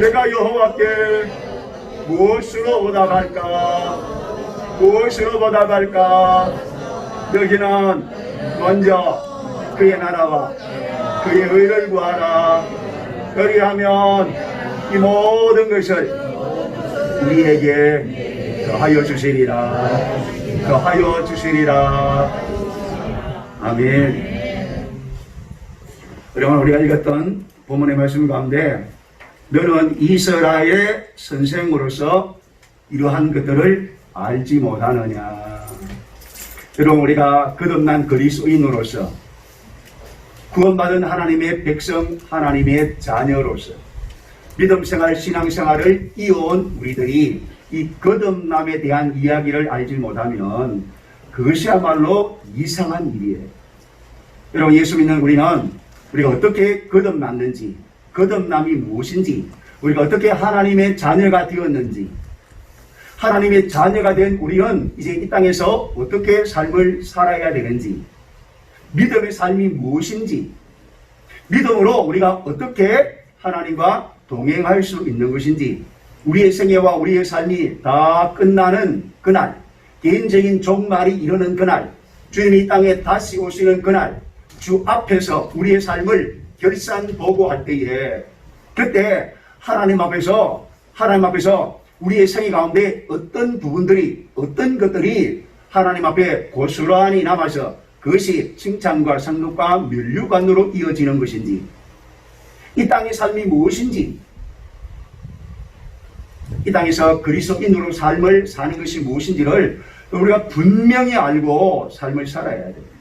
내가 여호와께 무엇으로 보답할까? 무엇으로 보답할까? 너희는 먼저 그의 나라와 그의 의를 구하라. 그리하면 이 모든 것을 우리에게 더하여 주시리라. 더하여 주시리라. 아멘. 여러분, 우리가 읽었던 본문의 말씀 가운데 너는 이스라엘의 선생으로서 이러한 것들을 알지 못하느냐. 여러분, 우리가 거듭난 그리스도인으로서 구원받은 하나님의 백성, 하나님의 자녀로서 믿음생활, 신앙생활을 이어온 우리들이 이 거듭남에 대한 이야기를 알지 못하면 그것이야말로 이상한 일이에요. 여러분, 예수 믿는 우리는 우리가 어떻게 거듭났는지, 거듭남이 무엇인지, 우리가 어떻게 하나님의 자녀가 되었는지, 하나님의 자녀가 된 우리는 이제 이 땅에서 어떻게 삶을 살아야 되는지, 믿음의 삶이 무엇인지, 믿음으로 우리가 어떻게 하나님과 동행할 수 있는 것인지, 우리의 생애와 우리의 삶이 다 끝나는 그날, 개인적인 종말이 이르는 그날, 주님이 이 땅에 다시 오시는 그날, 주 앞에서 우리의 삶을 결산보고할 때에 그때 하나님 앞에서 우리의 생애 가운데 어떤 부분들이, 어떤 것들이 하나님 앞에 고스란히 남아서 그것이 칭찬과 상급과 면류관으로 이어지는 것인지, 이 땅의 삶이 무엇인지, 이 땅에서 그리스도인으로 삶을 사는 것이 무엇인지를 우리가 분명히 알고 삶을 살아야 돼요.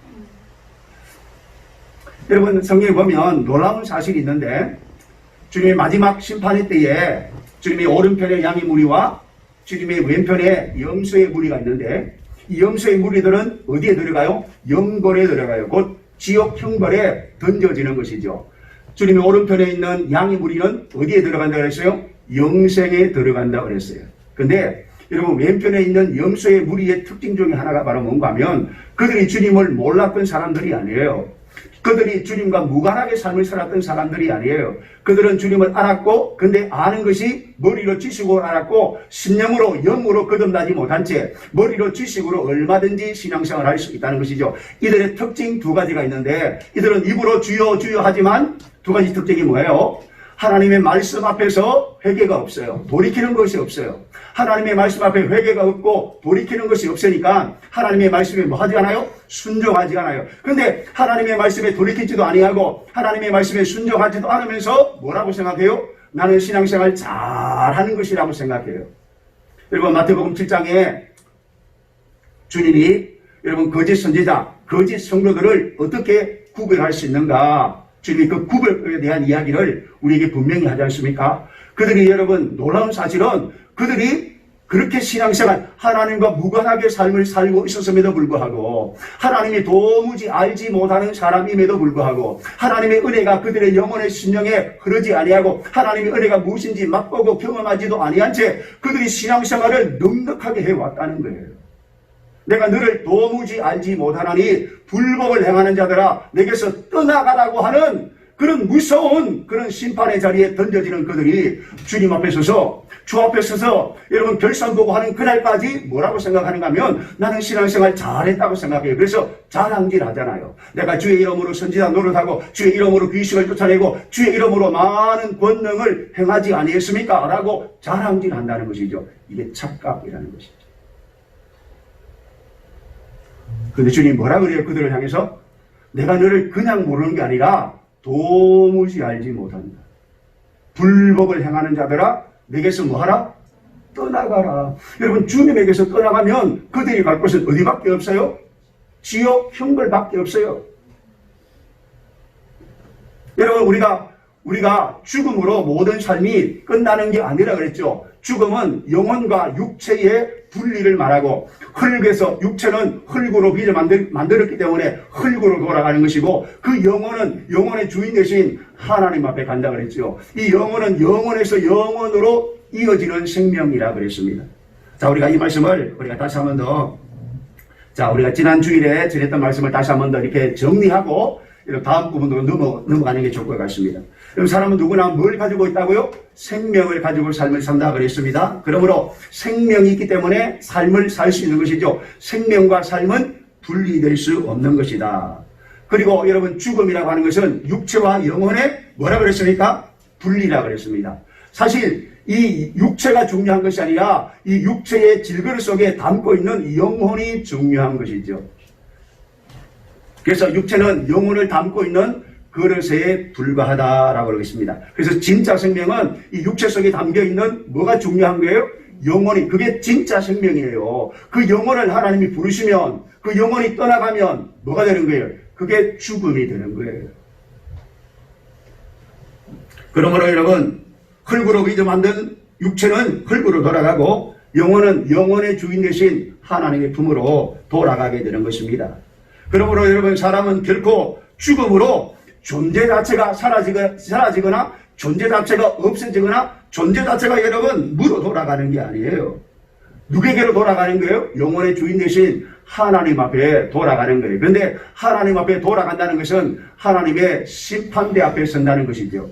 여러분, 성경에 보면 놀라운 사실이 있는데 주님의 마지막 심판의 때에 주님의 오른편에 양의 무리와 주님의 왼편에 염소의 무리가 있는데 이 염소의 무리들은 어디에 들어가요? 영벌에 들어가요. 곧 지옥 형벌에 던져지는 것이죠. 주님의 오른편에 있는 양의 무리는 어디에 들어간다고 그랬어요? 영생에 들어간다고 그랬어요. 근데 여러분, 왼편에 있는 염소의 무리의 특징 중에 하나가 바로 뭔가 하면 그들이 주님을 몰랐던 사람들이 아니에요. 그들이 주님과 무관하게 삶을 살았던 사람들이 아니에요. 그들은 주님을 알았고, 근데 아는 것이 머리로 지식으로 알았고, 심령으로, 영으로 거듭나지 못한 채 머리로 지식으로 얼마든지 신앙생활을 할 수 있다는 것이죠. 이들의 특징 두 가지가 있는데, 이들은 입으로 주여 주여 하지만 두 가지 특징이 뭐예요? 하나님의 말씀 앞에서 회개가 없어요. 돌이키는 것이 없어요. 하나님의 말씀 앞에 회개가 없고 돌이키는 것이 없으니까 하나님의 말씀에 뭐 하지 않아요? 순종하지 않아요. 근데 하나님의 말씀에 돌이키지도 아니하고 하나님의 말씀에 순종하지도 않으면서 뭐라고 생각해요? 나는 신앙생활 잘하는 것이라고 생각해요. 여러분, 마태복음 7장에 주님이 여러분 거짓 선지자, 거짓 성도들을 어떻게 구별할 수 있는가? 주님이 그 구별에 대한 이야기를 우리에게 분명히 하지 않습니까? 그들이 여러분 놀라운 사실은 그들이 그렇게 신앙생활, 하나님과 무관하게 삶을 살고 있었음에도 불구하고 하나님이 도무지 알지 못하는 사람임에도 불구하고 하나님의 은혜가 그들의 영혼의 심령에 흐르지 아니하고 하나님의 은혜가 무엇인지 맛보고 경험하지도 아니한 채 그들이 신앙생활을 넉넉하게 해왔다는 거예요. 내가 너를 도무지 알지 못하나니 불법을 행하는 자들아 내게서 떠나가라고 하는 그런 무서운 그런 심판의 자리에 던져지는 그들이 주님 앞에 서서 주 앞에 서서 여러분 결산보고 하는 그날까지 뭐라고 생각하는가 하면 나는 신앙생활 잘했다고 생각해요. 그래서 자랑질 하잖아요. 내가 주의 이름으로 선지자 노릇하고 주의 이름으로 귀신을 쫓아내고 주의 이름으로 많은 권능을 행하지 아니했습니까? 라고 자랑질 한다는 것이죠. 이게 착각이라는 것이죠. 근데 주님 뭐라 그래요? 그들을 향해서 내가 너를 그냥 모르는 게 아니라 도무지 알지 못한다. 불법을 행하는 자들아 내게서 뭐하라? 떠나가라. 여러분, 주님에게서 떠나가면 그들이 갈 곳은 어디밖에 없어요? 지옥 형벌밖에 없어요. 여러분, 우리가 죽음으로 모든 삶이 끝나는 게 아니라 그랬죠. 죽음은 영혼과 육체의 분리를 말하고 흙에서 육체는 흙으로 빚어 만들었기 때문에 흙으로 돌아가는 것이고 그 영혼은 영혼의 주인 되신 하나님 앞에 간다 그랬죠. 이 영혼은 영혼에서 영혼으로 이어지는 생명이라 그랬습니다. 자, 우리가 이 말씀을 우리가 다시 한 번 더 우리가 지난 주일에 전했던 말씀을 다시 한 번 더 이렇게 정리하고 다음 부분으로 넘어가는 게 좋을 것 같습니다. 그럼 사람은 누구나 뭘 가지고 있다고요? 생명을 가지고 삶을 산다 그랬습니다. 그러므로 생명이 있기 때문에 삶을 살 수 있는 것이죠. 생명과 삶은 분리될 수 없는 것이다. 그리고 여러분, 죽음이라고 하는 것은 육체와 영혼의 뭐라 그랬습니까? 분리라 그랬습니다. 사실 이 육체가 중요한 것이 아니라 이 육체의 질그릇 속에 담고 있는 영혼이 중요한 것이죠. 그래서 육체는 영혼을 담고 있는 그릇에 불과하다라고 그러겠습니다. 그래서 진짜 생명은 이 육체 속에 담겨 있는 뭐가 중요한 거예요? 영혼이. 그게 진짜 생명이에요. 그 영혼을 하나님이 부르시면, 그 영혼이 떠나가면 뭐가 되는 거예요? 그게 죽음이 되는 거예요. 그러므로 여러분, 흙으로 빚어 만든 육체는 흙으로 돌아가고 영혼은 영혼의 주인 되신 하나님의 품으로 돌아가게 되는 것입니다. 그러므로 여러분, 사람은 결코 죽음으로 존재 자체가 사라지거나 존재 자체가 없어지거나 존재 자체가 여러분 무로 돌아가는 게 아니에요. 누구에게로 돌아가는 거예요? 영혼의 주인 되신 하나님 앞에 돌아가는 거예요. 그런데 하나님 앞에 돌아간다는 것은 하나님의 심판대 앞에 선다는 것이죠.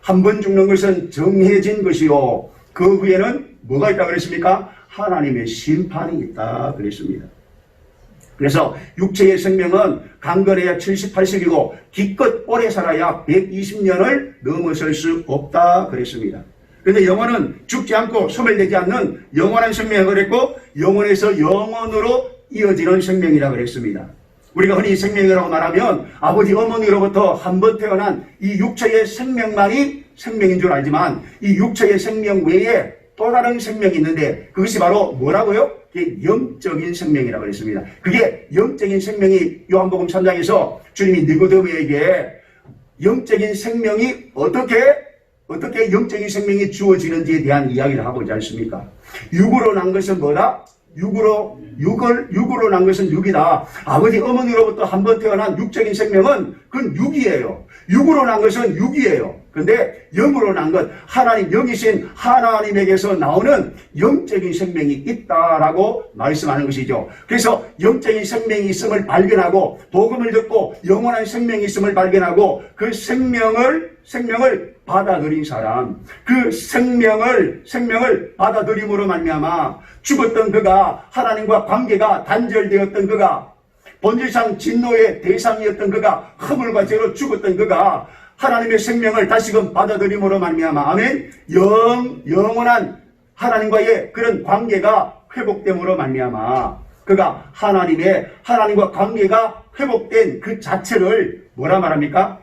한 번 죽는 것은 정해진 것이요, 그 후에는 뭐가 있다고 그랬습니까? 하나님의 심판이 있다 그랬습니다. 그래서 육체의 생명은 강건해야 78세이고 기껏 오래 살아야 120년을 넘어설 수 없다 그랬습니다. 그런데 영혼은 죽지 않고 소멸되지 않는 영원한 생명을 그랬고, 영혼에서 영원으로 이어지는 생명이라 그랬습니다. 우리가 흔히 생명이라고 말하면 아버지 어머니로부터 한 번 태어난 이 육체의 생명만이 생명인 줄 알지만, 이 육체의 생명 외에 또 다른 생명이 있는데 그것이 바로 뭐라고요? 그게 영적인 생명이라고 그랬습니다. 그게 영적인 생명이 요한복음 3장에서 주님이 니고데모에게 영적인 생명이 어떻게 영적인 생명이 주어지는지에 대한 이야기를 하고 있지 않습니까? 육으로 난 것은 뭐다? 육으로 난 것은 육이다. 아버지 어머니로부터 한 번 태어난 육적인 생명은 그건 육이에요. 육으로 난 것은 육이에요. 그런데 영으로 난 것, 하나님, 영이신 하나님에게서 나오는 영적인 생명이 있다라고 말씀하는 것이죠. 그래서 영적인 생명이 있음을 발견하고 복음을 듣고 영원한 생명이 있음을 발견하고 그 생명을 받아들인 사람, 그 생명을 받아들임으로 말미암아 죽었던 그가, 하나님과 관계가 단절되었던 그가, 본질상 진노의 대상이었던 그가, 허물과 죄로 죽었던 그가 하나님의 생명을 다시금 받아들임으로 말미암아, 아멘, 영원한 하나님과의 그런 관계가 회복됨으로 말미암아 그가 하나님과 관계가 회복된 그 자체를 뭐라 말합니까?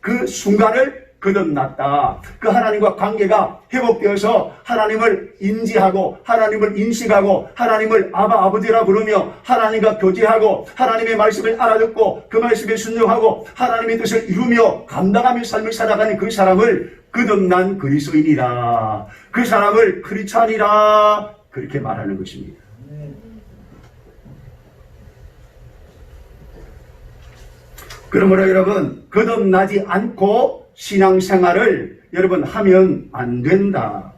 그 순간을 거듭났다. 그 하나님과 관계가 회복되어서 하나님을 인지하고 하나님을 인식하고 하나님을 아버지라 부르며 하나님과 교제하고 하나님의 말씀을 알아듣고 그 말씀에 순종하고 하나님의 뜻을 이루며 감당하며 삶을 살아가는 그 사람을 거듭난 그리스도인이라, 그 사람을 크리스찬이라, 그렇게 말하는 것입니다. 그러므로 여러분, 거듭나지 않고 신앙생활을 여러분 하면 안 된다.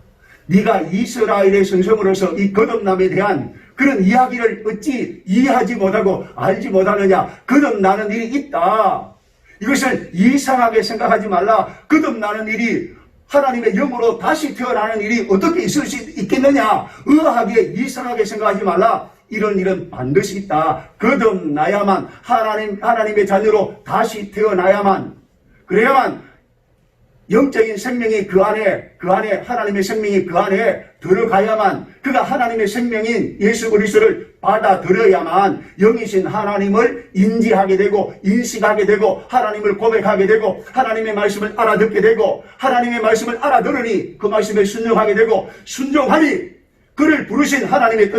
네가 이스라엘의 선성으로서 이 거듭남에 대한 그런 이야기를 어찌 이해하지 못하고 알지 못하느냐. 거듭나는 일이 있다. 이것을 이상하게 생각하지 말라. 거듭나는 일이, 하나님의 영으로 다시 태어나는 일이 어떻게 있을 수 있겠느냐. 의아하게 이상하게 생각하지 말라. 이런 일은 반드시 있다. 거듭나야만, 하나님의 자녀로 다시 태어나야만, 그래야만 영적인 생명이 그 안에 하나님의 생명이 그 안에 들어가야만, 그가 하나님의 생명인 예수 그리스도를 받아들여야만 영이신 하나님을 인지하게 되고 인식하게 되고 하나님을 고백하게 되고 하나님의 말씀을 알아듣게 되고 하나님의 말씀을 알아들으니 그 말씀에 순종하게 되고 순종하니 그를 부르신 하나님의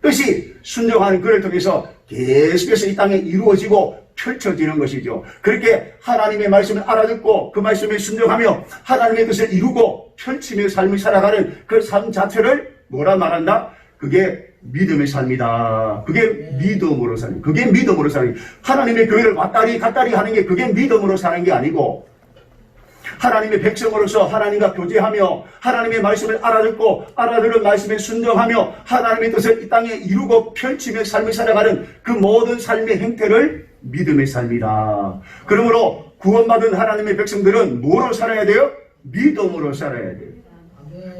뜻이 순종하는 그를 통해서 계속해서 이 땅에 이루어지고 펼쳐지는 것이죠. 그렇게 하나님의 말씀을 알아듣고 그 말씀에 순종하며 하나님의 뜻을 이루고 펼치며 삶을 살아가는 그 삶 자체를 뭐라 말한다? 그게 믿음의 삶이다. 그게 믿음으로 사는, 그게 믿음으로 사는, 하나님의 교회를 왔다리 갔다리 하는 게 그게 믿음으로 사는 게 아니고, 하나님의 백성으로서 하나님과 교제하며 하나님의 말씀을 알아듣고 알아들은 말씀에 순종하며 하나님의 뜻을 이 땅에 이루고 펼치며 삶을 살아가는 그 모든 삶의 행태를 믿음의 삶이다. 그러므로 구원받은 하나님의 백성들은 뭐로 살아야 돼요? 믿음으로 살아야 돼요.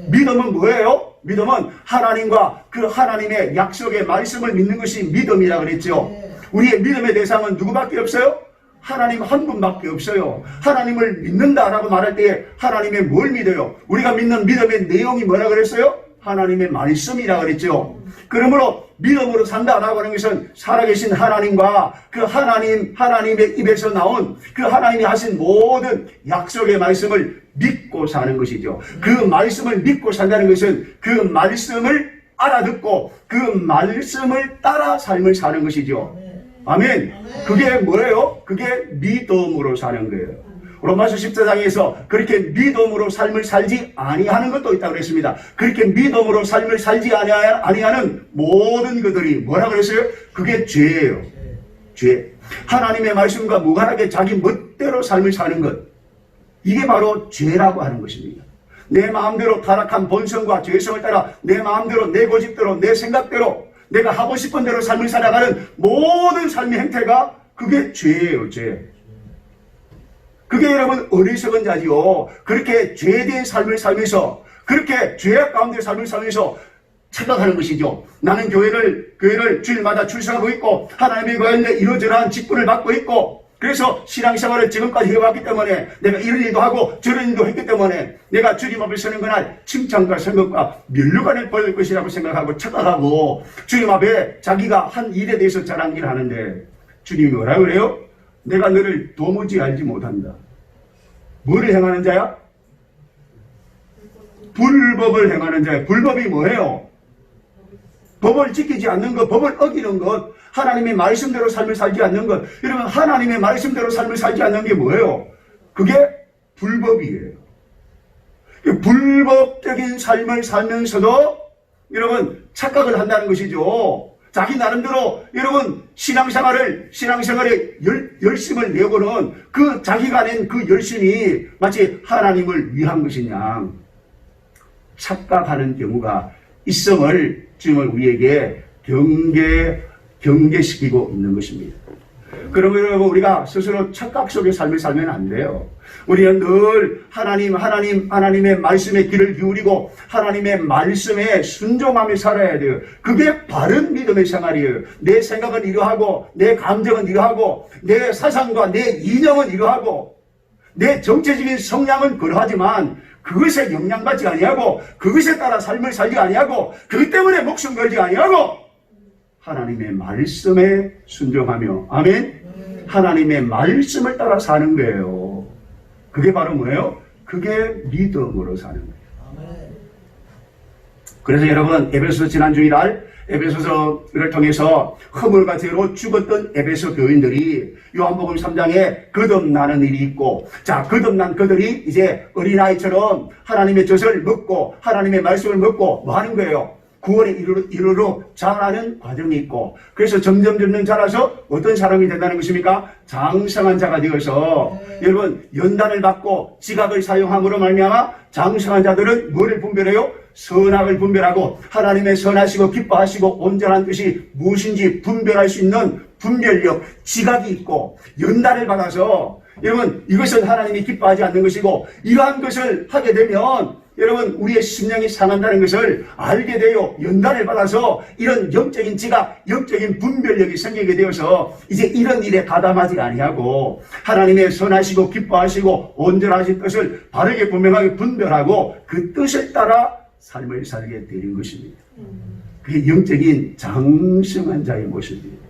믿음은 뭐예요? 믿음은 하나님과 그 하나님의 약속의 말씀을 믿는 것이 믿음이라 그랬죠. 우리의 믿음의 대상은 누구밖에 없어요? 하나님 한 분밖에 없어요. 하나님을 믿는다라고 말할 때 하나님의 뭘 믿어요? 우리가 믿는 믿음의 내용이 뭐라 그랬어요? 하나님의 말씀이라 그랬죠. 그러므로 믿음으로 산다라고 하는 것은 살아계신 하나님과 그 하나님의 입에서 나온 그 하나님이 하신 모든 약속의 말씀을 믿고 사는 것이죠. 그 말씀을 믿고 산다는 것은 그 말씀을 알아듣고 그 말씀을 따라 삶을 사는 것이죠. 아멘. 그게 뭐예요? 그게 믿음으로 사는 거예요. 로마서 14장에서 그렇게 믿음으로 삶을 살지 아니하는 것도 있다고 그랬습니다. 그렇게 믿음으로 삶을 살지 아니하는 모든 것들이 뭐라 그랬어요? 그게 죄예요. 죄. 하나님의 말씀과 무관하게 자기 멋대로 삶을 사는 것. 이게 바로 죄라고 하는 것입니다. 내 마음대로 타락한 본성과 죄성을 따라 내 마음대로 내 고집대로 내 생각대로 내가 하고 싶은 대로 삶을 살아가는 모든 삶의 행태가 그게 죄예요. 죄. 그게 여러분 어리석은 자지요. 그렇게 죄된 삶을 살면서 그렇게 죄악 가운데 삶을 살면서 착각하는 것이죠. 나는 교회를 주일마다 출석하고 있고 하나님의 관련된 이러저러한 직분을 받고 있고 그래서 신앙생활을 지금까지 해왔기 때문에 내가 이런 일도 하고 저런 일도 했기 때문에 내가 주님 앞에 서는 그날 칭찬과 성급과 면류관을 받을 것이라고 생각하고 착각하고 주님 앞에 자기가 한 일에 대해서 자랑질 하는데 주님이 뭐라 그래요? 내가 너를 도무지 알지 못한다. 뭐를 행하는 자야? 불법을 행하는 자야. 불법이 뭐예요? 법을 지키지 않는 것, 법을 어기는 것, 하나님의 말씀대로 삶을 살지 않는 것. 여러분 하나님의 말씀대로 삶을 살지 않는 게 뭐예요? 그게 불법이에요. 불법적인 삶을 살면서도 여러분 착각을 한다는 것이죠. 자기 나름대로 여러분 신앙생활에 열심을 내고는 그 자기가 낸 그 열심이 마치 하나님을 위한 것이냐 착각하는 경우가 있음을 주님은 우리에게 경계시키고 있는 것입니다. 그러면 여러분 우리가 스스로 착각 속의 삶을 살면 안 돼요. 우리는 늘 하나님의 말씀에 귀를 기울이고 하나님의 말씀에 순종하며 살아야 돼요. 그게 바른 믿음의 생활이에요. 내 생각은 이러하고 내 감정은 이러하고 내 사상과 내 이념은 이러하고 내 정체적인 성향은 그러하지만 그것에 영향받지 아니하고 그것에 따라 삶을 살지 아니하고 그것 때문에 목숨 걸지 아니하고 하나님의 말씀에 순종하며 아멘. 하나님의 말씀을 따라 사는 거예요. 그게 바로 뭐예요? 그게 믿음으로 사는 거예요. 그래서 여러분 에베소 지난 주일날 에베소서를 통해서 허물과 죄로 죽었던 에베소 교인들이 요한복음 3장에 거듭나는 일이 있고 자 거듭난 그들이 이제 어린아이처럼 하나님의 젖을 먹고 하나님의 말씀을 먹고 뭐 하는 거예요? 구원에 이르러 자라는 과정이 있고 그래서 점점 자라서 어떤 사람이 된다는 것입니까? 장성한 자가 되어서 여러분 연단을 받고 지각을 사용함으로 말미암아 장성한 자들은 뭐를 분별해요? 선악을 분별하고 하나님의 선하시고 기뻐하시고 온전한 뜻이 무엇인지 분별할 수 있는 분별력, 지각이 있고 연단을 받아서 여러분 이것은 하나님이 기뻐하지 않는 것이고 이러한 것을 하게 되면 여러분 우리의 심령이 상한다는 것을 알게 되어 연단을 받아서 이런 영적인 지각, 영적인 분별력이 생기게 되어서 이제 이런 일에 가담하지 아니하고 하나님의 선하시고 기뻐하시고 온전하신 뜻을 바르게 분명하게 분별하고 그 뜻을 따라 삶을 살게 되는 것입니다. 그게 영적인 장성한 자의 모습이에요.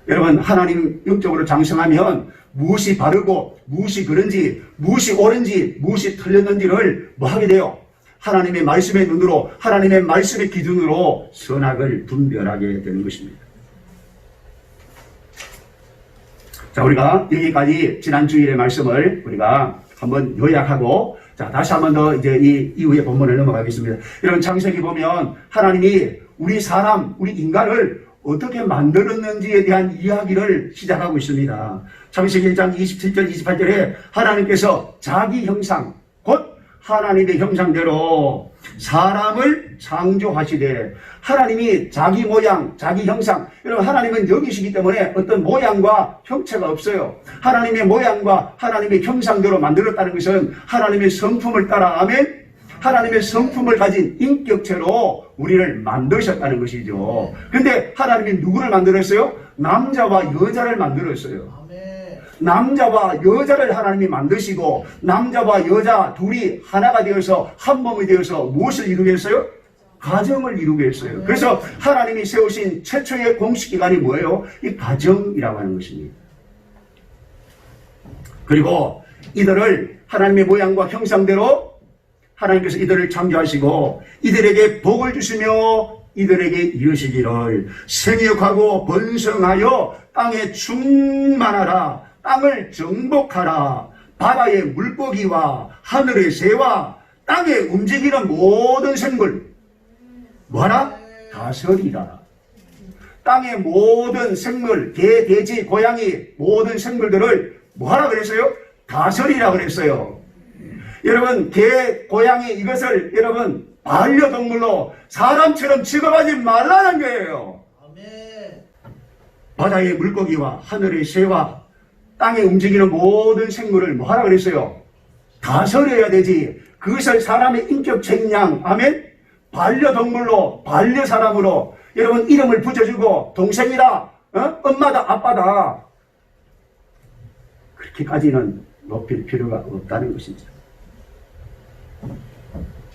여러분 하나님 영적으로 장성하면 무엇이 바르고 무엇이 그런지 무엇이 옳은지 무엇이 틀렸는지를 뭐 하게 돼요? 하나님의 말씀의 눈으로 하나님의 말씀의 기준으로 선악을 분별하게 되는 것입니다. 자 우리가 여기까지 지난 주일의 말씀을 우리가 한번 요약하고 자 다시 한번 더 이제 이 이후의 본문을 넘어가겠습니다. 여러분 창세기 보면 하나님이 우리 인간을 어떻게 만들었는지에 대한 이야기를 시작하고 있습니다. 창세기 1장 27절 28절에 하나님께서 자기 형상 곧 하나님의 형상대로 사람을 창조하시되, 하나님이 자기 모양, 자기 형상, 여러분 하나님은 영이시기 때문에 어떤 모양과 형체가 없어요. 하나님의 모양과 하나님의 형상대로 만들었다는 것은 하나님의 성품을 따라, 아멘, 하나님의 성품을 가진 인격체로 우리를 만드셨다는 것이죠. 근데 하나님이 누구를 만들었어요? 남자와 여자를 만들었어요. 남자와 여자를 하나님이 만드시고, 남자와 여자 둘이 하나가 되어서 한 몸이 되어서 무엇을 이루게 했어요? 가정을 이루게 했어요. 그래서 하나님이 세우신 최초의 공식기관이 뭐예요? 이 가정이라고 하는 것입니다. 그리고 이들을 하나님의 모양과 형상대로 하나님께서 이들을 창조하시고 이들에게 복을 주시며 이들에게 이르시기를 생육하고 번성하여 땅에 충만하라, 땅을 정복하라, 바다의 물고기와 하늘의 새와 땅에 움직이는 모든 생물 뭐하라? 다스리라. 땅의 모든 생물, 개, 돼지, 고양이 모든 생물들을 뭐하라 그랬어요? 다스리라 그랬어요. 여러분, 개, 고양이 이것을 여러분 반려동물로 사람처럼 취급하지 말라는 거예요. 바다의 물고기와 하늘의 새와 땅에 움직이는 모든 생물을 뭐하라 그랬어요? 다스려야 되지. 그것을 사람의 인격체인 양, 아멘, 반려동물로, 반려사람으로 여러분 이름을 붙여주고 동생이다, 엄마다, 아빠다, 그렇게까지는 높일 필요가 없다는 것입니다.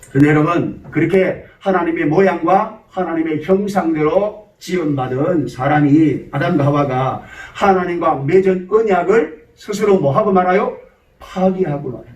그런데 여러분, 그렇게 하나님의 모양과 하나님의 형상대로 지원받은 사람이 아담과 하와가 하나님과 맺은 언약을 스스로 뭐하고 말아요? 파기하고 말아요.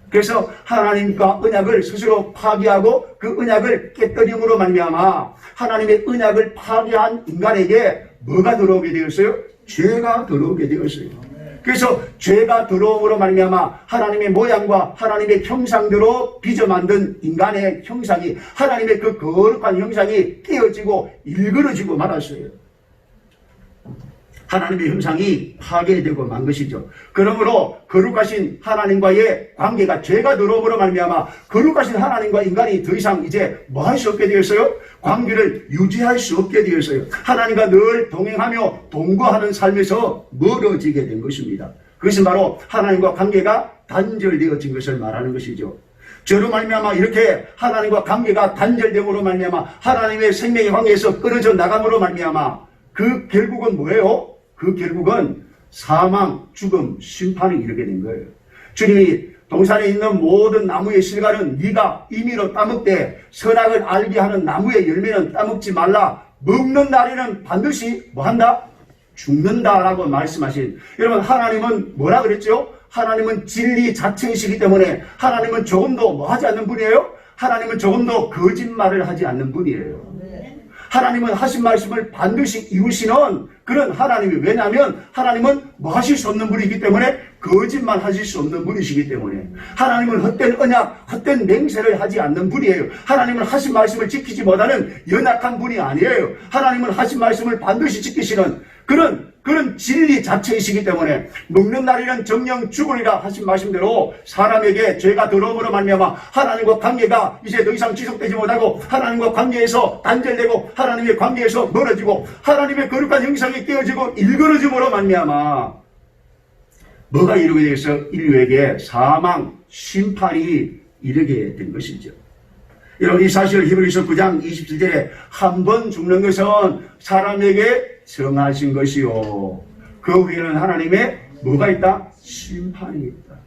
그래서 하나님과 언약을 스스로 파기하고 그 언약을 깨뜨림으로 말미암아 하나님의 언약을 파기한 인간에게 뭐가 들어오게 되었어요? 죄가 들어오게 되었어요. 그래서 죄가 들어옴으로 말미암아 하나님의 모양과 하나님의 형상대로 빚어 만든 인간의 형상이, 하나님의 그 거룩한 형상이 깨어지고 일그러지고 말았어요. 하나님의 형상이 파괴되고 만 것이죠. 그러므로 거룩하신 하나님과의 관계가 죄가 들어옴으로 말미암아 거룩하신 하나님과 인간이 더 이상 이제 뭐 할 수 없게 되었어요? 관계를 유지할 수 없게 되었어요. 하나님과 늘 동행하며 동거하는 삶에서 멀어지게 된 것입니다. 그것은 바로 하나님과 관계가 단절되어진 것을 말하는 것이죠. 저로 말미암아 이렇게 하나님과 관계가 단절됨으로 말미암아 하나님의 생명의 관계에서 끊어져 나감으로 말미암아 그 결국은 뭐예요? 그 결국은 사망, 죽음, 심판이 이르게 된 거예요. 주님이 동산에 있는 모든 나무의 실과는 네가 임의로 따먹되 선악을 알게 하는 나무의 열매는 따먹지 말라. 먹는 날에는 반드시 뭐한다? 죽는다라고 말씀하신, 여러분 하나님은 뭐라 그랬죠? 하나님은 진리 자체이시기 때문에 하나님은 조금도 뭐 하지 않는 분이에요? 하나님은 조금도 거짓말을 하지 않는 분이에요. 하나님은 하신 말씀을 반드시 이루시는 그런 하나님이, 왜냐하면 하나님은 뭐 하실 수 없는 분이기 때문에, 거짓말 하실 수 없는 분이시기 때문에, 하나님은 헛된 언약, 헛된 맹세를 하지 않는 분이에요. 하나님은 하신 말씀을 지키지 못하는 연약한 분이 아니에요. 하나님은 하신 말씀을 반드시 지키시는 그런 진리 자체이시기 때문에 먹는 날에는 정령 죽으리라 하신 말씀대로 사람에게 죄가 들어옴으로 말미암아 하나님과 관계가 이제 더 이상 지속되지 못하고 하나님과 관계에서 단절되고 하나님의 관계에서 멀어지고 하나님의 거룩한 형상이 깨어지고 일그러짐으로 말미암아 뭐가 이루게 되어서 인류에게 사망, 심판이 이르게 된 것이죠. 여러분, 이 사실을 히브리서 9장 27절에 한 번 죽는 것은 사람에게 정하신 것이요, 그 후에는 하나님의 뭐가 있다? 심판이 있다.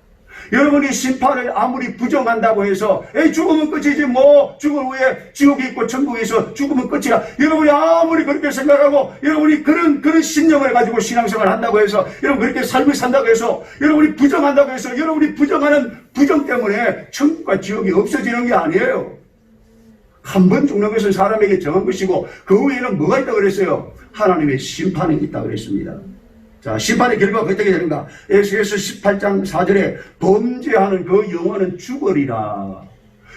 여러분이 심판을 아무리 부정한다고 해서 에이 죽으면 끝이지 뭐, 죽은 후에 지옥이 있고 천국이 있어 죽으면 끝이야, 여러분이 아무리 그렇게 생각하고 여러분이 그런 신념을 가지고 신앙생활을 한다고 해서, 여러분 그렇게 삶을 산다고 해서, 여러분이 부정한다고 해서 여러분이 부정하는 부정 때문에 천국과 지옥이 없어지는 게 아니에요. 한 번 죽는 것은 사람에게 정한 것이고 그 후에는 뭐가 있다고 그랬어요? 하나님의 심판이 있다고 그랬습니다. 자, 심판의 결과가 어떻게 되는가? 에스겔서 18장 4절에 범죄하는 그 영혼은 죽으리라.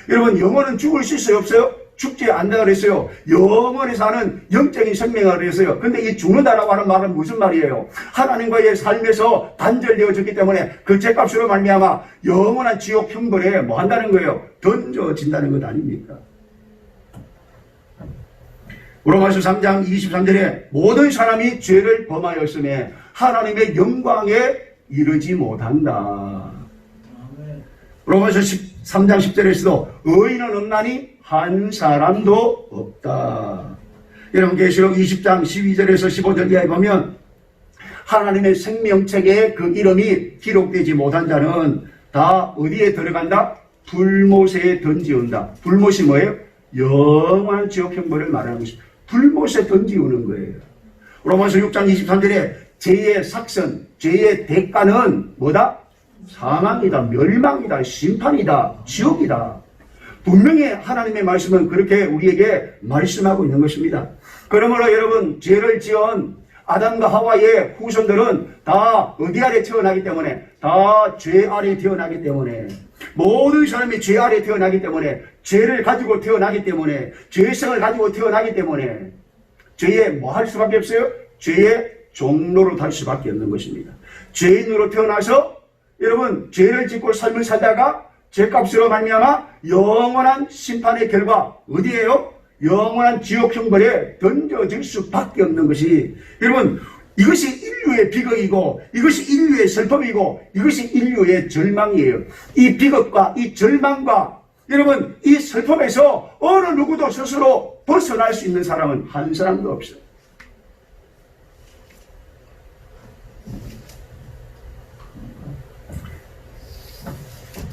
여러분, 영혼은 죽을 수 있어요, 없어요? 죽지 않는다 그랬어요. 영원히 사는 영적인 생명을 그랬어요. 근데 이 죽는다라고 하는 말은 무슨 말이에요? 하나님과의 삶에서 단절되어졌기 때문에 그 죄값으로 말미암아 영원한 지옥 형벌에 뭐 한다는 거예요? 던져진다는 것 아닙니까? 로마서 3장 23절에 모든 사람이 죄를 범하였음에 하나님의 영광에 이르지 못한다. 로마서 3장 10절에서도 의인은 없나니 한 사람도 없다. 여러분 계시록 20장 12절에서 15절 이하에 보면 하나님의 생명책에 그 이름이 기록되지 못한 자는 다 어디에 들어간다? 불못에 던지온다. 불못이 뭐예요? 영원한 지옥 형벌을 말하는 것입니다. 불못에 던지우는 거예요. 로마서 6장 23절에 죄의 삭선, 죄의 대가는 뭐다? 사망이다, 멸망이다, 심판이다, 지옥이다. 분명히 하나님의 말씀은 그렇게 우리에게 말씀하고 있는 것입니다. 그러므로 여러분, 죄를 지은 아담과 하와의 후손들은 다 어디 아래 태어나기 때문에, 다 죄 아래 태어나기 때문에, 모든 사람이 죄 아래 태어나기 때문에, 죄를 가지고 태어나기 때문에, 죄성을 가지고 태어나기 때문에 죄에 뭐 할 수밖에 없어요? 죄의 종로로 달 수밖에 없는 것입니다. 죄인으로 태어나서 여러분 죄를 짓고 삶을 살다가 죄값으로 말미암아 영원한 심판의 결과 어디에요? 영원한 지옥 형벌에 던져질 수밖에 없는 것이, 여러분 이것이 인류의 비극이고 이것이 인류의 슬픔이고 이것이 인류의 절망이에요. 이 비극과 이 절망과 여러분 이 슬픔에서 어느 누구도 스스로 벗어날 수 있는 사람은 한 사람도 없어요.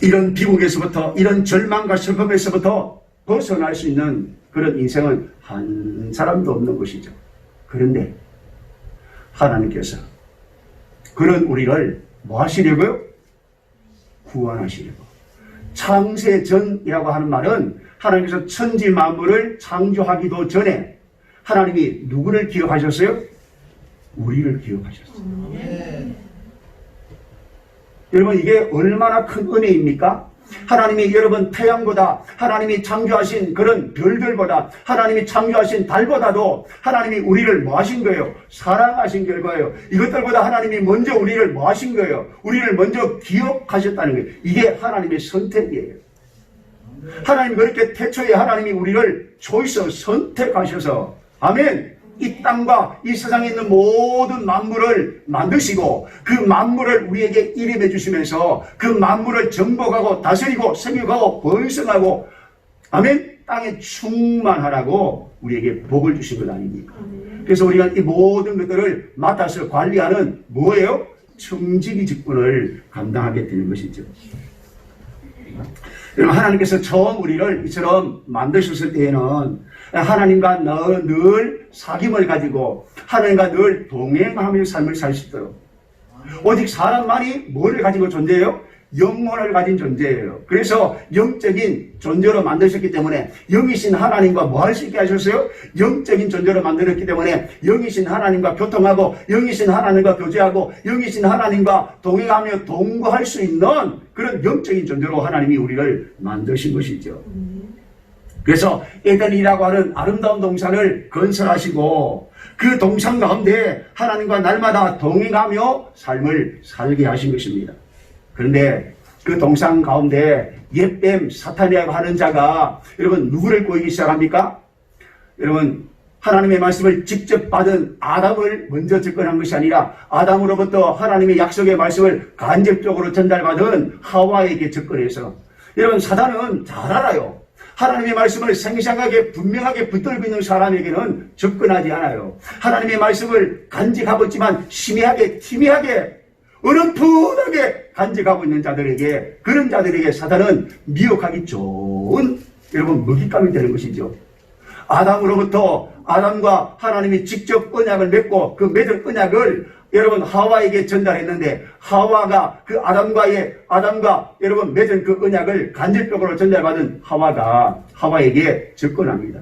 이런 비극에서부터, 이런 절망과 슬픔에서부터 벗어날 수 있는 그런 인생은 한 사람도 없는 것이죠. 그런데 하나님께서 그런 우리를 뭐 하시려고요? 구원하시려고. 창세전이라고 하는 말은 하나님께서 천지 만물을 창조하기도 전에 하나님이 누구를 기억하셨어요? 우리를 기억하셨어요. 여러분 이게 얼마나 큰 은혜입니까? 하나님이 여러분 태양보다, 하나님이 창조하신 그런 별들보다, 하나님이 창조하신 달보다도 하나님이 우리를 뭐 하신 거예요? 사랑하신 결과예요. 이것들보다 하나님이 먼저 우리를 뭐 하신 거예요? 우리를 먼저 기억하셨다는 거예요. 이게 하나님의 선택이에요. 하나님 그렇게 태초에 하나님이 우리를 초이서 선택하셔서, 아멘, 이 땅과 이 세상에 있는 모든 만물을 만드시고 그 만물을 우리에게 이름해 주시면서 그 만물을 정복하고 다스리고 생육하고 번성하고, 아멘, 땅에 충만하라고 우리에게 복을 주신 것 아닙니까? 그래서 우리가 이 모든 것들을 맡아서 관리하는 뭐예요? 청지기 직분을 감당하게 되는 것이죠. 여러분 하나님께서 처음 우리를 이처럼 만드셨을 때에는 하나님과 늘 사귐을 가지고 하나님과 늘 동행하며 삶을 살 수 있도록, 오직 사람만이 뭐를 가지고 존재해요? 영혼을 가진 존재예요. 그래서 영적인 존재로 만드셨기 때문에 영이신 하나님과 뭐 할 수 있게 하셨어요? 영적인 존재로 만들었기 때문에 영이신 하나님과 교통하고 영이신 하나님과 교제하고 영이신 하나님과 동행하며 동거할 수 있는 그런 영적인 존재로 하나님이 우리를 만드신 것이죠. 그래서 에덴이라고 하는 아름다운 동산을 건설하시고 그 동산 가운데 하나님과 날마다 동행하며 삶을 살게 하신 것입니다. 그런데 그 동산 가운데 옛뱀 사탄이라고 하는 자가 여러분 누구를 꼬이기 시작합니까? 여러분 하나님의 말씀을 직접 받은 아담을 먼저 접근한 것이 아니라 아담으로부터 하나님의 약속의 말씀을 간접적으로 전달받은 하와에게 접근해서, 여러분 사탄은 잘 알아요. 하나님의 말씀을 생생하게 분명하게 붙들고 있는 사람에게는 접근하지 않아요. 하나님의 말씀을 간직하고 있지만 심의하게 티미하게 어렴풋하게 간직하고 있는 자들에게, 그런 자들에게 사탄은 미혹하기 좋은 여러분 먹잇감이 되는 것이죠. 아담으로부터 아담과 하나님이 직접 언약을 맺고 그 맺은 언약을 여러분 하와에게 전달했는데 하와가 그 아담과 여러분 맺은 그 언약을 간접적으로 전달받은 하와가 하와에게 접근합니다.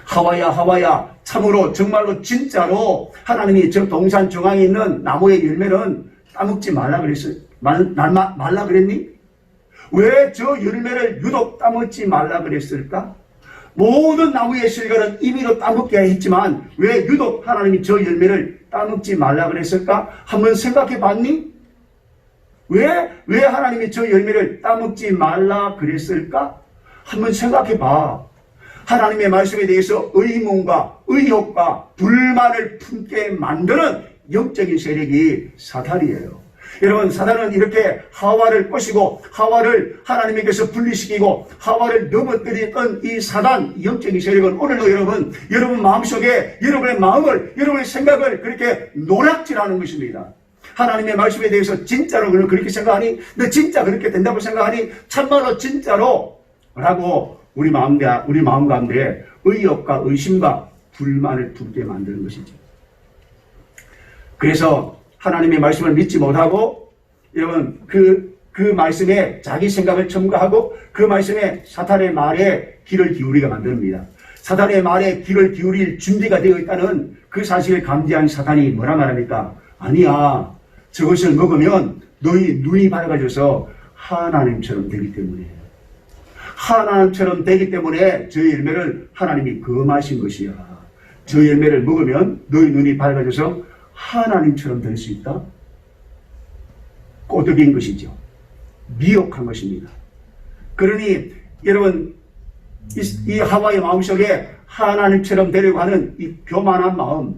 하와야 참으로 정말로 진짜로 하나님이 저 동산 중앙에 있는 나무의 열매는 따먹지 말라 그랬어요. 말라 그랬니? 왜 저 열매를 유독 따먹지 말라 그랬을까? 모든 나무의 실과는 임의로 따먹게 했지만 왜 유독 하나님이 저 열매를 따먹지 말라 그랬을까? 한번 생각해 봤니? 왜 하나님이 저 열매를 따먹지 말라 그랬을까? 한번 생각해 봐. 하나님의 말씀에 대해서 의문과 의혹과 불만을 품게 만드는 영적인 세력이 사탄이에요. 여러분, 사단은 이렇게 하와를 꼬시고 하와를 하나님에게서 분리시키고 하와를 넘어뜨렸던 이 사단 영적인 세력은 오늘도 여러분 마음속에 여러분의 마음을, 여러분의 생각을 그렇게 노략질하는 것입니다. 하나님의 말씀에 대해서 진짜로 그렇게 생각하니? 너 진짜 그렇게 된다고 생각하니? 참말로 진짜로? 라고 우리 마음 가운데 의욕과 의심과 불만을 품게 만드는 것이죠. 그래서 하나님의 말씀을 믿지 못하고 여러분 그 말씀에 자기 생각을 첨가하고 그 말씀에 사탄의 말에 귀를 기울이게 만듭니다. 사탄의 말에 귀를 기울일 준비가 되어 있다는 그 사실을 감지한 사탄이 뭐라 말합니까? 아니야, 저것을 먹으면 너희 눈이 밝아져서 하나님처럼 되기 때문에, 하나님처럼 되기 때문에 저 열매를 하나님이 금하신 것이야. 저 열매를 먹으면 너희 눈이 밝아져서 하나님처럼 될 수 있다? 꼬드긴 것이죠. 미혹한 것입니다. 그러니 여러분 이 하와의 마음속에 하나님처럼 되려고 하는 이 교만한 마음,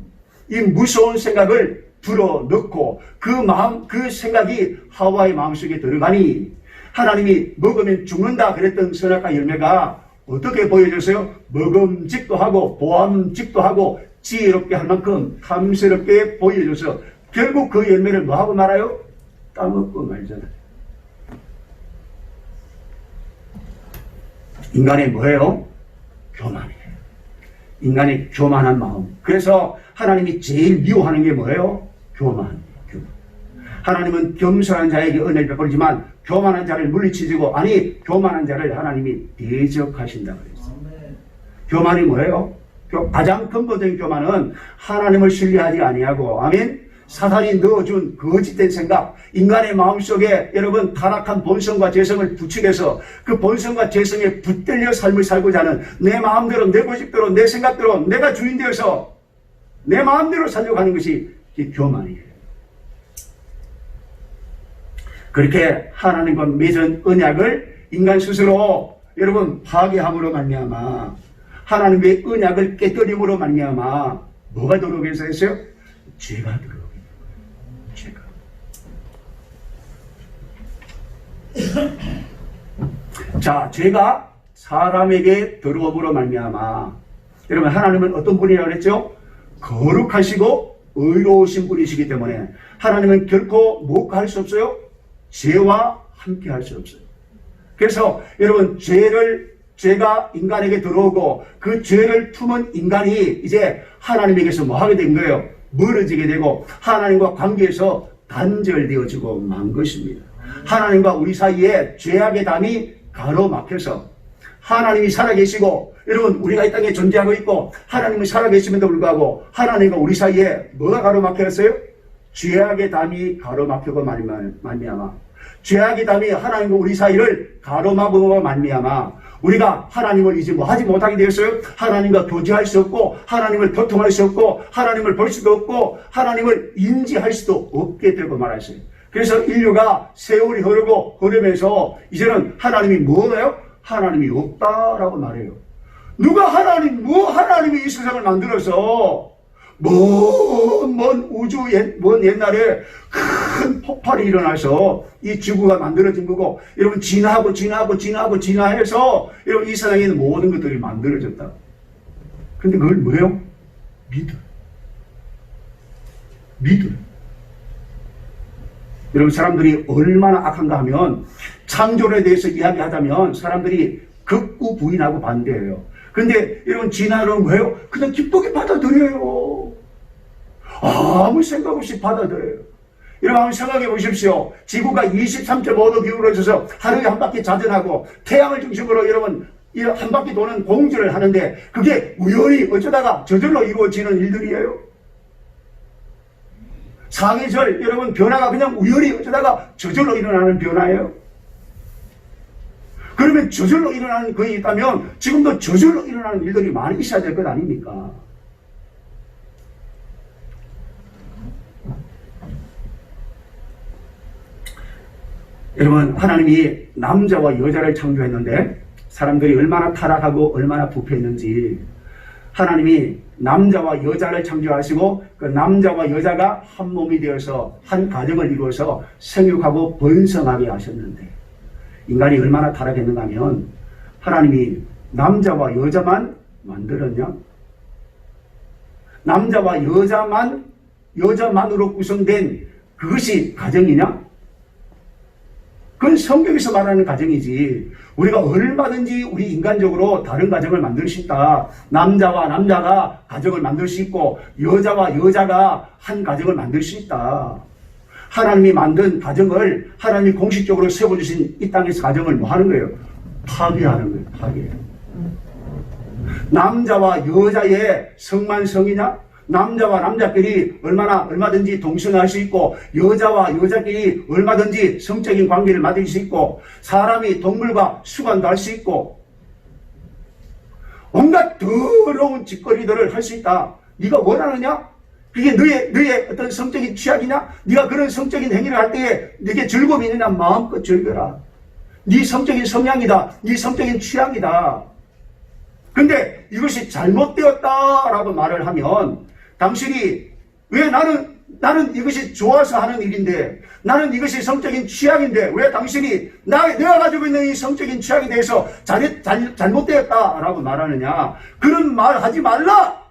이 무서운 생각을 불어넣고 그 마음, 그 생각이 하와의 마음속에 들어가니 하나님이 먹으면 죽는다 그랬던 선악과 열매가 어떻게 보여졌어요? 먹음직도 하고 보암직도 하고 지혜롭게 할 만큼 탐스럽게 보여줘서 결국 그 열매를 뭐하고 말아요? 따먹고 말잖아요. 인간의 뭐예요? 교만이에요. 인간의 교만한 마음. 그래서 하나님이 제일 미워하는 게 뭐예요? 교만. 하나님은 겸손한 자에게 은혜를 베풀지만 교만한 자를 물리치시고, 아니 교만한 자를 하나님이 대적하신다 그랬어요. 교만이 뭐예요? 가장 근본적인 교만은 하나님을 신뢰하지 아니하고, 아멘, 사탄이 넣어준 거짓된 생각, 인간의 마음속에 여러분 타락한 본성과 죄성을 부추겨서 그 본성과 죄성에 붙들려 삶을 살고자 하는 내 마음대로, 내 고집대로, 내 생각대로 내가 주인 되어서 내 마음대로 살려고 하는 것이 교만이에요. 그렇게 하나님과 맺은 언약을 인간 스스로 여러분 파괴함으로 말미암아, 하나님의 언약을 깨뜨림으로 말미암아 뭐가 들어오게 했어요? 죄가 들어오게. 죄가. 자, 죄가 사람에게 들어옴으로 말미암아, 여러분 하나님은 어떤 분이라고 그랬죠? 거룩하시고 의로우신 분이시기 때문에 하나님은 결코 뭐할 수 없어요? 죄와 함께 할 수 없어요. 그래서 여러분 죄가 인간에게 들어오고 그 죄를 품은 인간이 이제 하나님에게서 뭐 하게 된 거예요? 멀어지게 되고 하나님과 관계에서 단절되어지고 만 것입니다. 하나님과 우리 사이에 죄악의 담이 가로막혀서 하나님이 살아계시고, 여러분 우리가 이 땅에 존재하고 있고 하나님이 살아계심에도 불구하고 하나님과 우리 사이에 뭐가 가로막혔어요? 죄악의 담이 가로막히고 말미암아, 죄악의 담이 하나님과 우리 사이를 가로막으로 말미암아 우리가 하나님을 이제 뭐 하지 못하게 되었어요? 하나님과 교제할 수 없고 하나님을 교통할 수 없고 하나님을 볼 수도 없고 하나님을 인지할 수도 없게 되고 말았어요. 그래서 인류가 세월이 흐르면서 이제는 하나님이 뭐예요? 하나님이 없다라고 말해요. 누가 하나님이 이 세상을 만들어서 먼 우주, 먼 옛날에 큰 폭발이 일어나서 이 지구가 만들어진 거고, 여러분 진화해서 여러분 이 세상에 있는 모든 것들이 만들어졌다. 근데 그걸 뭐예요? 믿어요. 여러분 사람들이 얼마나 악한가 하면, 창조에 대해서 이야기하자면 사람들이 극구 부인하고 반대해요. 근데 여러분 진화는 뭐예요? 그냥 기쁘게 받아들여요. 아무 생각 없이 받아들여요. 여러분 한번 생각해 보십시오. 지구가 23.5도 기울어져서 하루에 한 바퀴 자전하고 태양을 중심으로 여러분 한 바퀴 도는 공주를 하는데 그게 우연히 어쩌다가 저절로 이루어지는 일들이에요. 사계절 여러분 변화가 그냥 우연히 어쩌다가 저절로 일어나는 변화예요. 그 그러면 저절로 일어나는 것이 있다면 지금도 저절로 일어나는 일들이 많이 있어야 될 것 아닙니까? 여러분, 하나님이 남자와 여자를 창조했는데 사람들이 얼마나 타락하고 얼마나 부패했는지, 하나님이 남자와 여자를 창조하시고 그 남자와 여자가 한 몸이 되어서 한 가정을 이루어서 생육하고 번성하게 하셨는데, 인간이 얼마나 타락했는가 하면 하나님이 남자와 여자만 만들었냐? 남자와 여자만으로 구성된 그것이 가정이냐? 그건 성경에서 말하는 가정이지. 우리가 얼마든지 우리 인간적으로 다른 가정을 만들 수 있다. 남자와 남자가 가정을 만들 수 있고 여자와 여자가 한 가정을 만들 수 있다. 하나님이 만든 가정을 하나님이 공식적으로 세워주신 이 땅에서 가정을 뭐 하는 거예요? 파괴하는 거예요. 파괴. 남자와 여자의 성만성이냐? 남자와 남자끼리 얼마든지 동성할 수 있고 여자와 여자끼리 얼마든지 성적인 관계를 맺을 수 있고 사람이 동물과 수관도 할 수 있고 온갖 더러운 짓거리들을 할 수 있다. 네가 원하느냐? 그게 너의 어떤 성적인 취향이냐? 네가 그런 성적인 행위를 할 때에 네게 즐거움이 있느냐? 마음껏 즐겨라. 네 성적인 성향이다. 네 성적인 취향이다. 근데 이것이 잘못되었다라고 말을 하면 당신이 왜 나는 이것이 좋아서 하는 일인데, 나는 이것이 성적인 취향인데 왜 당신이 내가 가지고 있는 이 성적인 취향에 대해서 잘못되었다라고 말하느냐? 그런 말 하지 말라.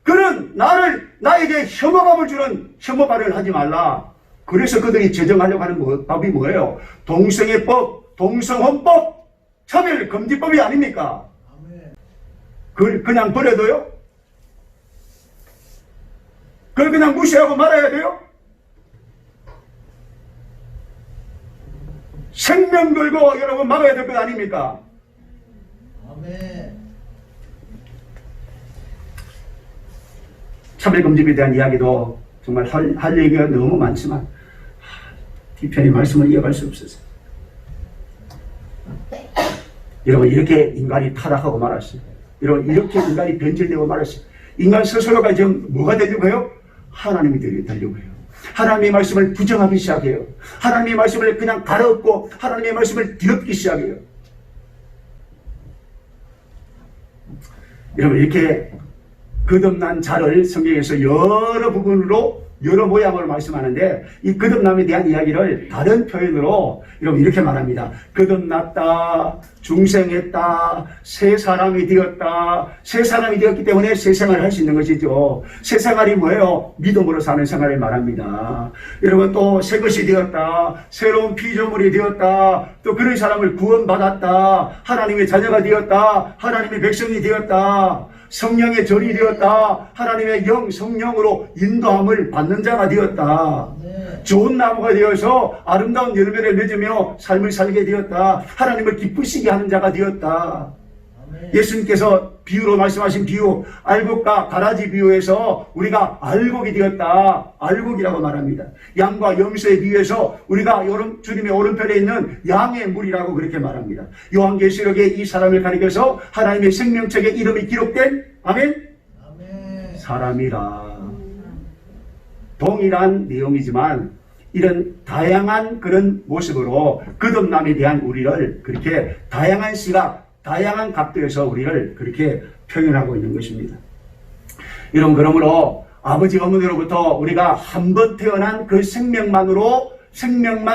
그런 나에게 혐오감을 주는 혐오 말을 하지 말라. 그래서 그들이 제정하려고 하는 법이 뭐예요? 동성애법, 동성혼법, 차별금지법이 아닙니까? 그걸 그냥 버려둬요? 그걸 그냥 무시하고 말아야 돼요? 생명 걸고 여러분 막아야 될 것 아닙니까? 아멘. 차별금지법에 대한 이야기도 정말 할 얘기가 너무 많지만 뒤편의 말씀을 이어갈 수 없어서 여러분, 이렇게 인간이 타락하고 말았어요. 여러분, 이렇게 인간이 변질되고 말았어요. 인간 스스로가 지금 뭐가 되려고 해요? 하나님이 되려고 해요. 하나님의 말씀을 부정하기 시작해요. 하나님의 말씀을 그냥 갈아엎고 하나님의 말씀을 뒤엎기 시작해요. 여러분, 이렇게 거듭난 자를 성경에서 여러 부분으로 여러 모양으로 말씀하는데 이 거듭남에 대한 이야기를 다른 표현으로 여러분 이렇게 말합니다. 거듭났다, 중생했다, 새 사람이 되었다. 새 사람이 되었기 때문에 새 생활을 할 수 있는 것이죠. 새 생활이 뭐예요? 믿음으로 사는 생활을 말합니다. 여러분, 또 새 것이 되었다, 새로운 피조물이 되었다, 또 그런 사람을 구원받았다, 하나님의 자녀가 되었다, 하나님의 백성이 되었다, 성령의 전이 되었다, 하나님의 영 성령으로 인도함을 받는 자가 되었다, 좋은 나무가 되어서 아름다운 열매를 맺으며 삶을 살게 되었다, 하나님을 기쁘시게 하는 자가 되었다. 예수님께서 비유로 말씀하신 비유, 알곡과 가라지 비유에서 우리가 알곡이 되었다, 알곡이라고 말합니다. 양과 염소에 비유해서 우리가 주님의 오른편에 있는 양의 물이라고 그렇게 말합니다. 요한계시록에 이 사람을 가리켜서 하나님의 생명책에 이름이 기록된 아멘? 아멘. 사람이라. 동일한 내용이지만 이런 다양한 그런 모습으로 거듭남에 대한 우리를 그렇게 다양한 시각, 다양한 각도에서 우리를 그렇게 표현하고 있는 것입니다. 여러분, 그러므로 아버지 어머니로부터 우리가 한 번 태어난 그 생명만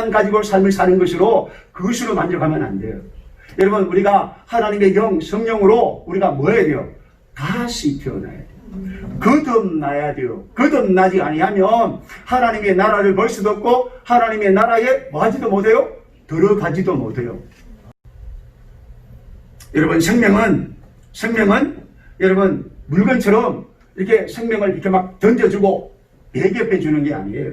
가지고 삶을 사는 것으로 그것으로 만족하면 안 돼요. 여러분, 우리가 하나님의 영, 성령으로 우리가 뭐 해야 돼요? 다시 태어나야 돼요. 거듭나야 돼요. 거듭나지 아니하면 하나님의 나라를 볼 수도 없고 하나님의 나라에 뭐 하지도 못해요? 들어가지도 못해요. 여러분, 생명은 여러분 물건처럼 이렇게 생명을 이렇게 막 던져주고 배격해 주는 게 아니에요.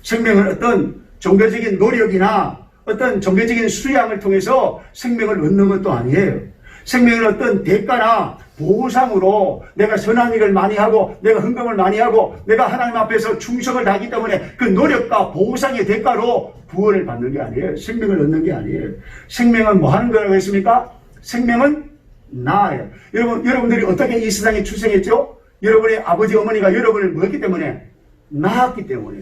생명은 어떤 종교적인 노력이나 어떤 종교적인 수양을 통해서 생명을 얻는 것도 아니에요. 생명은 어떤 대가나 보상으로 내가 선한 일을 많이 하고 내가 헌금을 많이 하고 내가 하나님 앞에서 충성을 다하기 때문에 그 노력과 보상의 대가로 구원을 받는 게 아니에요. 생명을 얻는 게 아니에요. 생명은 뭐 하는 거라고 했습니까? 생명은 나아요. 여러분들이 어떻게 이 세상에 출생했죠? 여러분의 아버지 어머니가 여러분을 뭐 했기 때문에? 낳았기 때문에.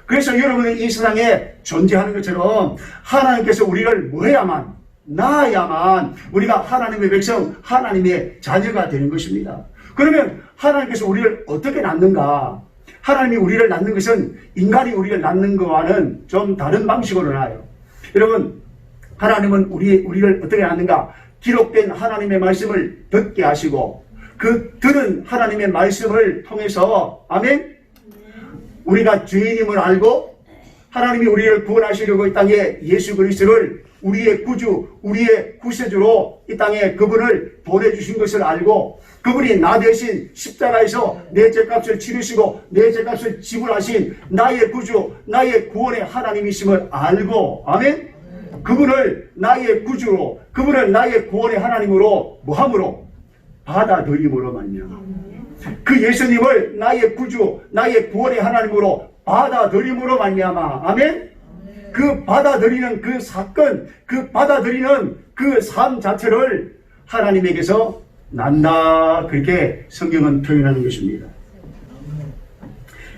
그래서 여러분이 이 세상에 존재하는 것처럼 하나님께서 우리를 뭐 해야만, 낳아야만 우리가 하나님의 백성, 하나님의 자녀가 되는 것입니다. 그러면 하나님께서 우리를 어떻게 낳는가? 하나님이 우리를 낳는 것은 인간이 우리를 낳는 것과는 좀 다른 방식으로 낳아요. 여러분, 하나님은 우리를 어떻게 낳는가? 기록된 하나님의 말씀을 듣게 하시고 그 들은 하나님의 말씀을 통해서 아멘? 우리가 죄인임을 알고 하나님이 우리를 구원하시려고 이 땅에 예수 그리스도를 우리의 구주, 우리의 구세주로 이 땅에 그분을 보내주신 것을 알고 그분이 나 대신 십자가에서 내 죄값을 치르시고 내 죄값을 지불하신 나의 구주, 나의 구원의 하나님이심을 알고 아멘? 그분을 나의 구주로, 그분을 나의 구원의 하나님으로 뭐함으로? 받아들임으로 말미암아. 그 예수님을 나의 구주, 나의 구원의 하나님으로 받아들임으로 말미암아. 아멘? 그 받아들이는 그 사건, 그 받아들이는 그 삶 자체를 하나님에게서 난다. 그렇게 성경은 표현하는 것입니다.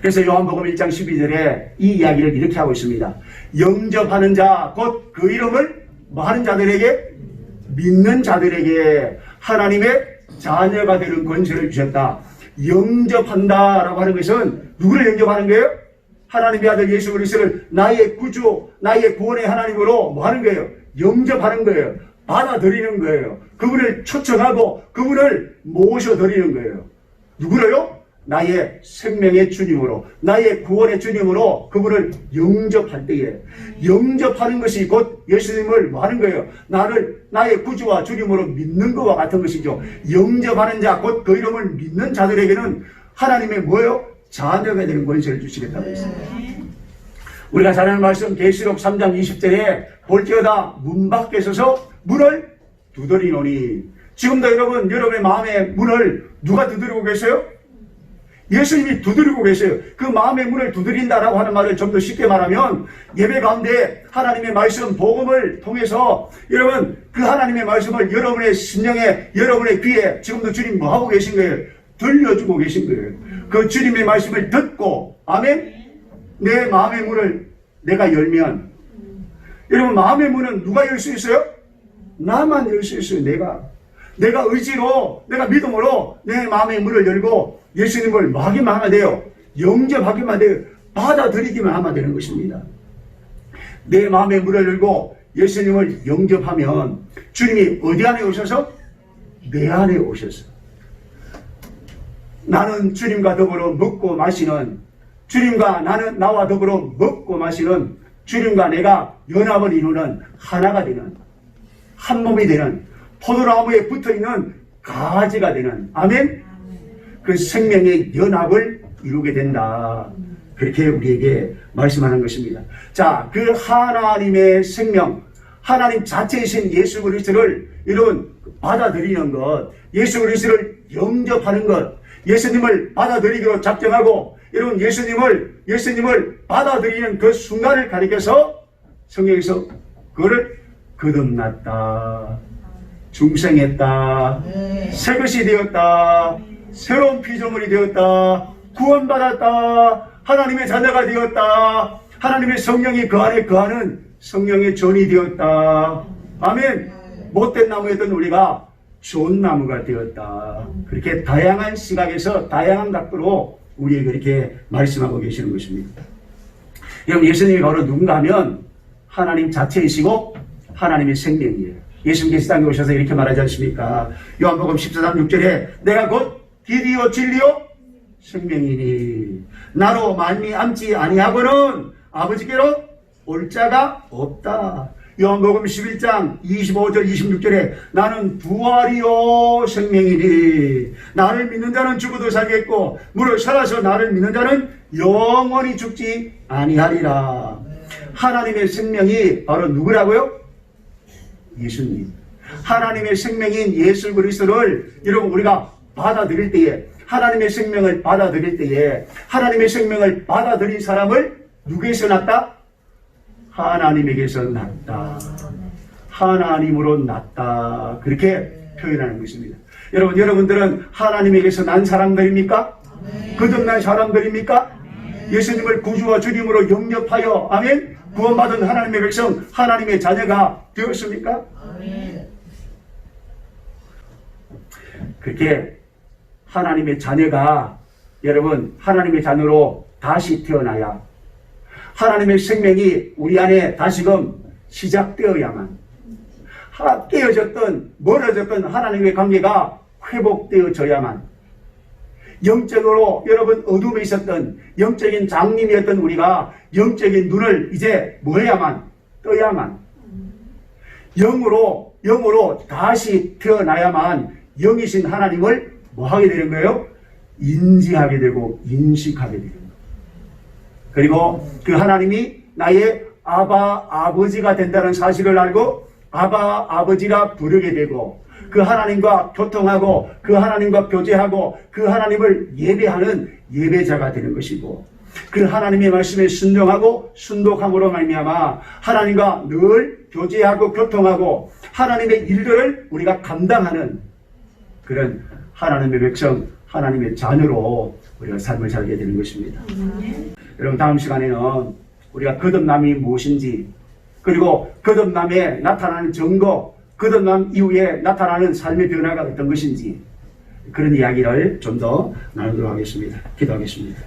그래서 요한복음 1장 12절에 이 이야기를 이렇게 하고 있습니다. 영접하는 자, 곧 그 이름을 뭐 하는 자들에게? 믿는 자들에게 하나님의 자녀가 되는 권세를 주셨다. 영접한다라고 하는 것은 누구를 영접하는 거예요? 하나님의 아들 예수 그리스도를 나의 구주, 나의 구원의 하나님으로 뭐 하는 거예요? 영접하는 거예요. 받아들이는 거예요. 그분을 초청하고 그분을 모셔드리는 거예요. 누구를요? 나의 생명의 주님으로, 나의 구원의 주님으로 그분을 영접할 때에 영접하는 것이 곧 예수님을 뭐 하는 거예요? 나의 구주와 주님으로 믿는 것과 같은 것이죠. 영접하는 자, 곧 그 이름을 믿는 자들에게는 하나님의 뭐예요? 자녀가 되는 권세를 주시겠다고 했습니다. 우리가 잘 아는 말씀 계시록 3장 20절에 볼지어다 문 밖에 서서 문을 두드리노니. 지금도 여러분의 마음의 문을 누가 두드리고 계세요? 예수님이 두드리고 계세요. 그 마음의 문을 두드린다라고 하는 말을 좀 더 쉽게 말하면 예배 가운데 하나님의 말씀 복음을 통해서 여러분 그 하나님의 말씀을 여러분의 심령에 여러분의 귀에 지금도 주님 뭐 하고 계신 거예요? 들려주고 계신 거예요. 그 주님의 말씀을 듣고 아멘? 내 마음의 문을 내가 열면 여러분 마음의 문은 누가 열 수 있어요? 나만 열 수 있어요. 내가 의지로 내가 믿음으로 내 마음의 문을 열고 예수님을 뭐 하기만 하면 돼요? 영접하기만 돼요. 받아들이기만 하면 되는 것입니다. 내 마음의 문을 열고 예수님을 영접하면 주님이 어디 안에 오셔서? 내 안에 오셔서 나는 주님과 더불어 먹고 마시는 주님과 나는 나와 더불어 먹고 마시는 주님과 내가 연합을 이루는 하나가 되는 한 몸이 되는 포도나무에 붙어있는 가지가 되는 아멘? 그 생명의 연합을 이루게 된다. 그렇게 우리에게 말씀하는 것입니다. 자, 그 하나님의 생명, 하나님 자체이신 예수 그리스도를 이런 받아들이는 것, 예수 그리스도를 영접하는 것, 예수님을 받아들이기로 작정하고 여러분 예수님을 받아들이는 그 순간을 가리켜서 성경에서 그를 거듭났다, 중생했다, 새 것이 되었다, 새로운 피조물이 되었다, 구원받았다, 하나님의 자녀가 되었다, 하나님의 성령이 그 안에 거하는 성령의 존이 되었다. 아멘. 못된 나무였던 우리가 좋은 나무가 되었다. 그렇게 다양한 시각에서 다양한 각도로 우리에게 그렇게 말씀하고 계시는 것입니다. 여러분 예수님이 바로 누군가 하면 하나님 자체이시고 하나님의 생명이에요. 예수님께서 땅에 오셔서 이렇게 말하지 않습니까? 요한복음 14장 6절에 내가 곧 길이요 진리요 생명이니 나로 말미암지 아니하고는 아버지께로 올 자가 없다. 요한복음 11장 25절 26절에 나는 부활이요 생명이니 나를 믿는 자는 죽어도 살겠고 무릇 살아서 나를 믿는 자는 영원히 죽지 아니하리라. 하나님의 생명이 바로 누구라고요? 예수님. 하나님의 생명인 예수 그리스도를 여러분 우리가 받아들일 때에, 하나님의 생명을 받아들일 때에, 하나님의 생명을 받아들인 사람을 누구에서 낳다? 하나님에게서 낳다. 하나님으로 낳다. 그렇게 표현하는 것입니다. 여러분들은 하나님에게서 난 사람들입니까? 거듭난 사람들입니까? 예수님을 구주와 주님으로 영접하여 아멘 구원받은 하나님의 백성, 하나님의 자녀가 되었습니까? 그렇게 하나님의 자녀가 여러분 하나님의 자녀로 다시 태어나야 하나님의 생명이 우리 안에 다시금 시작되어야만 깨어졌던 멀어졌던 하나님의 관계가 회복되어져야만 영적으로 여러분 어둠에 있었던 영적인 장님이었던 우리가 영적인 눈을 이제 뭐 해야만 떠야만 영으로 다시 태어나야만 영이신 하나님을 뭐 하게 되는 거예요? 인지하게 되고 인식하게 되는 거예요. 그리고 그 하나님이 나의 아버지가 된다는 사실을 알고 아버지라 부르게 되고 그 하나님과 교통하고 그 하나님과 교제하고 그 하나님을 예배하는 예배자가 되는 것이고 그 하나님의 말씀에 순종하고 순독함으로 말미암아 하나님과 늘 교제하고 교통하고 하나님의 일들을 우리가 감당하는 그런 하나님의 백성, 하나님의 자녀로 우리가 삶을 살게 되는 것입니다. 여러분 다음 시간에는 우리가 거듭남이 무엇인지 그리고 거듭남에 나타나는 증거, 거듭남 이후에 나타나는 삶의 변화가 어떤 것인지 그런 이야기를 좀 더 나누도록 하겠습니다. 기도하겠습니다.